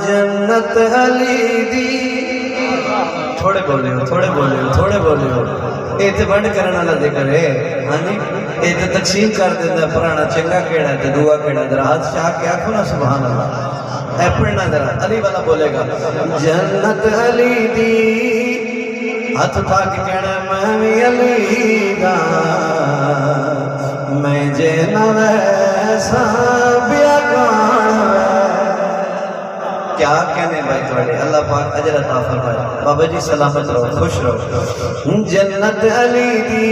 جنت علی دی تھوڑے بولے ہو یہ تو ونڈ کرنے والا ذکر ہے ہاں جی یہ تو تقسیم کر دینا پرانا چنگا کیڑا ہے دعا کیڑا ذرا ہاتھ چاہ کے آکھو نا سبحان اللہ اے پڑھنا ذرا علی والا بولے گا جنت علی دی ہاتھ اٹھا کے کہنا میں بھی علی دا میں جے نہ ویسا بیا کون کیا کہنے بھائی تھوڑے اللہ پاک اجر عطا فرمائے بابا جی سلامت رہو خوش رہو جنت علی دی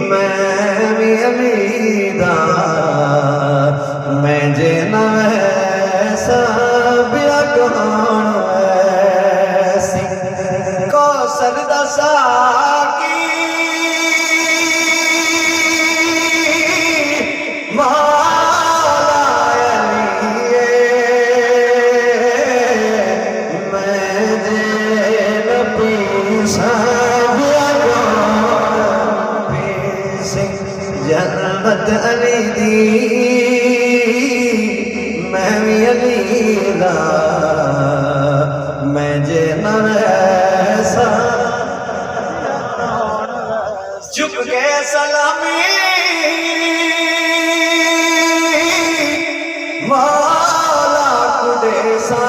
میں بھی علی دا میں جے نہ ویسا بیا کون ویسی کوثر دا ساکی جنت علی دی میں بھی علی دا میں جے نہ ایسا چپ کے سلامی مولا کڈے سا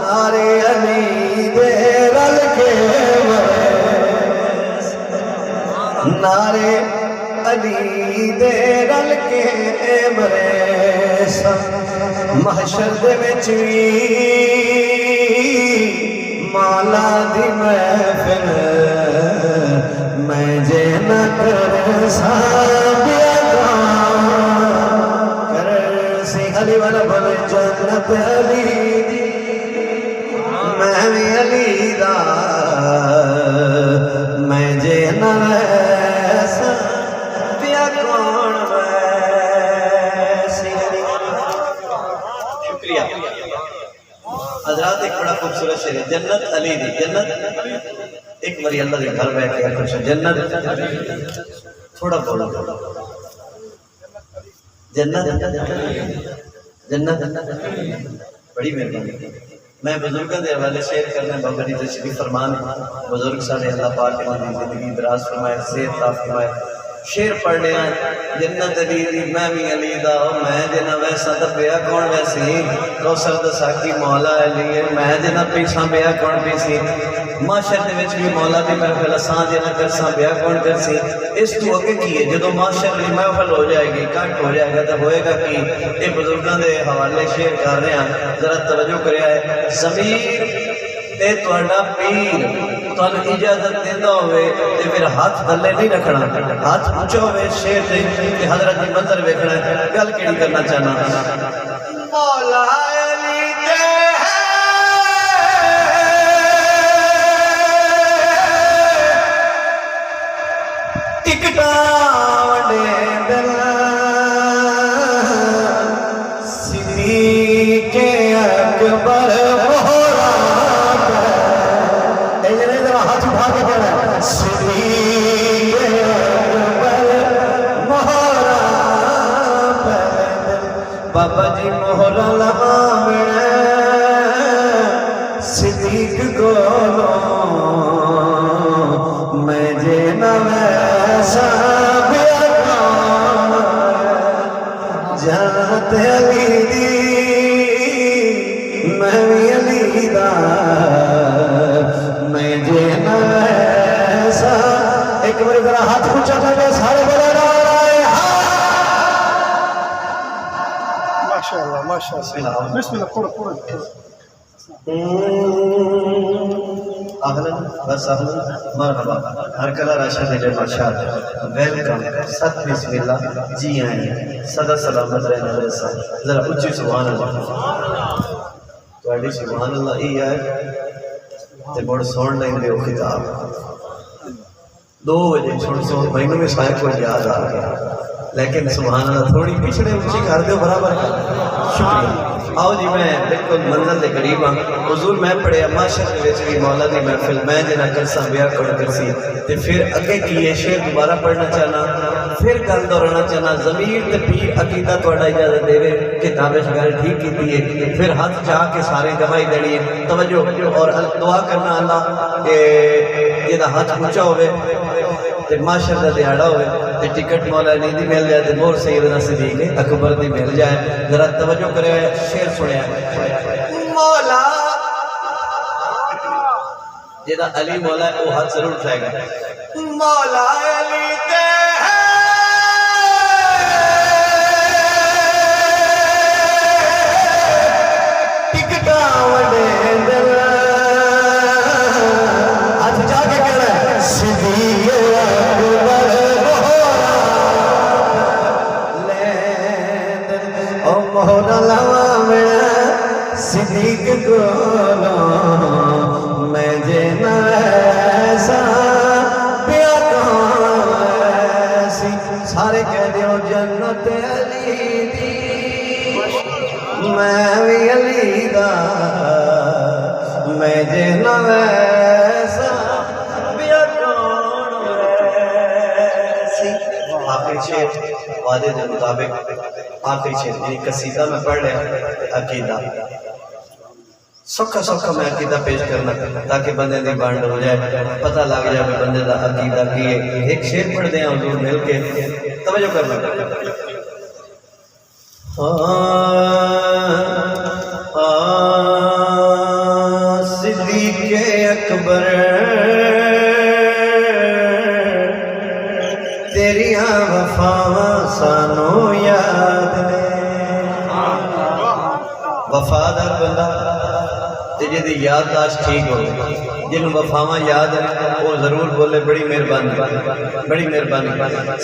نارے علی دے رل کے نارے علی دے رل کے مرے سا محشر دے وچ وی مولا دی محفل میں جے نہ کر سا بیا کر سی علی والا بولے جنت علی دی میں بھی علی دا میں جے نہ حضرات ایک بڑا خوبصورت شعر ہے جنت علی دی جنت ایک باری اللہ دے گھر بیٹھ کے خوش جنت تھوڑا بولو جنت جنت بڑی مہربانی میں بزرگوں دے حوالے شیئر کرنے بابا جی تشریف فرمان بزرگ سارے اللہ پاک نے زندگی دراز فرمائے صحت عطا فرمائے شعر پڑھنے ہیں جنت علی دی میں بھی علی دا میں جنا ویسا تے بیا کون ویسی کوثر دا ساکی مولا علی میں جنا پیچھا بیا کون پیسی معاشر دے وچ بھی مولا دی محفل اساں جنا کرساں بیا کون کرسی اس تو اگے کی ہے جدوں معاشر دی محفل ہو جائے گی کٹ ہو جائے گا تے ہوئے گا کہ اے بزرگاں دے حوالے شعر کر رہے ہیں ذرا توجہ کریا ہے ضمیر تے تہاڈا پیر تانوں اجازت دیندا ہوئے تے پھر ہاتھ تھلے نہیں رکھنا ہاتھ اونچا ہوئے شیر تے کہ حضرت دی منظر ویکھنا ہے گل کیڑی کرنا چاہنا مولا علی دے ٹکٹا وڈے دل صدیق اکبر بابا جی مہرا لگاونا صدیق گولو میں جے نہ ویسا بیا کون جنت علی دی میں بھی علی دا میں جے نہ ویسا ایک بار ذرا ہاتھ اونچا کر کے سارے بولے ماشاءاللہ ماشاءاللہ بسم اللہ پورا اہلا بس اہلا مرحبا ہر کلا راشا دیجے ماشاءاللہ ویلکم ست بسم اللہ جی آئیں صدا سلامت رہنا میرے ساتھ ذرا اچھی سبحان اللہ تو ایڈی سبحان اللہ ای آئے تے بڑھ سوڑ لیں دے خطاب 2 بجے چھوڑ سو مہینوں میں شاید کو یاد آ گیا لیکن سبحان اللہ تھوڑی پچھڑے اونچی کر دو برابر کر شکریہ آؤ جی میں بالکل منزل دے قریب ہاں حضور میں پڑھے معاشر دے وچ بھی مولا دی محفل میں جنا کرساں بیاہ کرسی تے پھر اگے کی یہ شعر دوبارہ پڑھنا چاہنا پھر گل دہرانا چاہنا ضمیر تے پیر عقیدہ تہاڈا اجازت دے کتاب وچ گل ٹھیک کیتی ہے پھر ہاتھ چاہ کے سارے گواہی دینی ہے توجہ اور دعا کرنا اللہ کہ جہاں ہاتھ اونچا ہوئے تے معاشر دا دیہڑا ہوئے تے ٹکٹ مولا علی دی مل جائے تے مور سیدنا صدیق اکبر دی مل جائے ذرا توجہ کرے شعر سنیا مولا جہاں علی مولا ہے وہ ہاتھ ضرور اٹھائے گا مولا علی تے صدیق کو میں جینا ایسا پیا کہاں ایسی سارے کہہ دیو جنت علی دی میں بھی علی دا میں جینا ایسا پیا کہاں ایسی آخری شعر وعدے کے مطابق آخری شعر یعنی قصیدہ میں پڑھ رہا عقیدہ سوکھا سوکھا میں عقیدہ پیش کرنا تاکہ بندے دی بانڈ ہو جائے پتہ لگ جائے کہ بندے دا عقیدہ کی ہے ایک شعر پڑھ دیں حضور مل کے توجہ کرنا صدیق اکبر تیریاں وفاواں سانو یاد نے وفادار بندہ جی یادداشت ٹھیک ہو جنہوں وفاواں یاد ہے وہ ضرور بولے بڑی مہربانی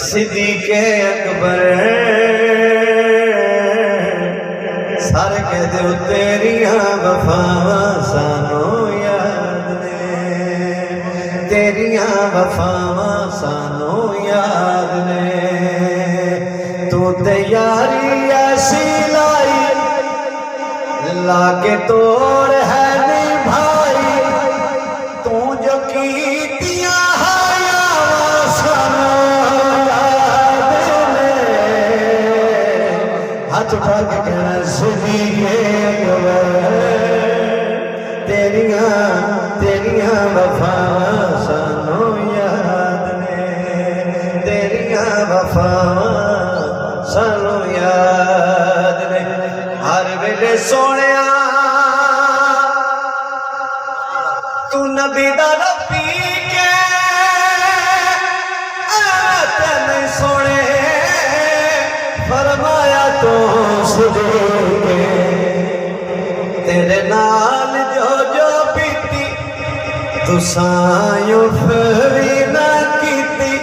صدیق اکبر سارے کہہ دے تیریاں وفاواں سانو یاد نے تیریاں وفاواں سانو یاد نے تو تے یاری ایسی لائی لاگے توڑ ہے بھائی تو جو کیتیاں ہایا سانو یاد نے ہاتھ اٹھا کے کہنا صدیق اکبر تیریاں وفاواں سانو یاد نے تیریاں وفاواں سانو یاد نے ہر ویلے سونے تو نبی دا ربی کے تین سونے فرمایا تو صدیق تیرے نال جو بیتی تو سایوں پھری نہ کیتی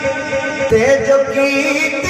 تے جو کی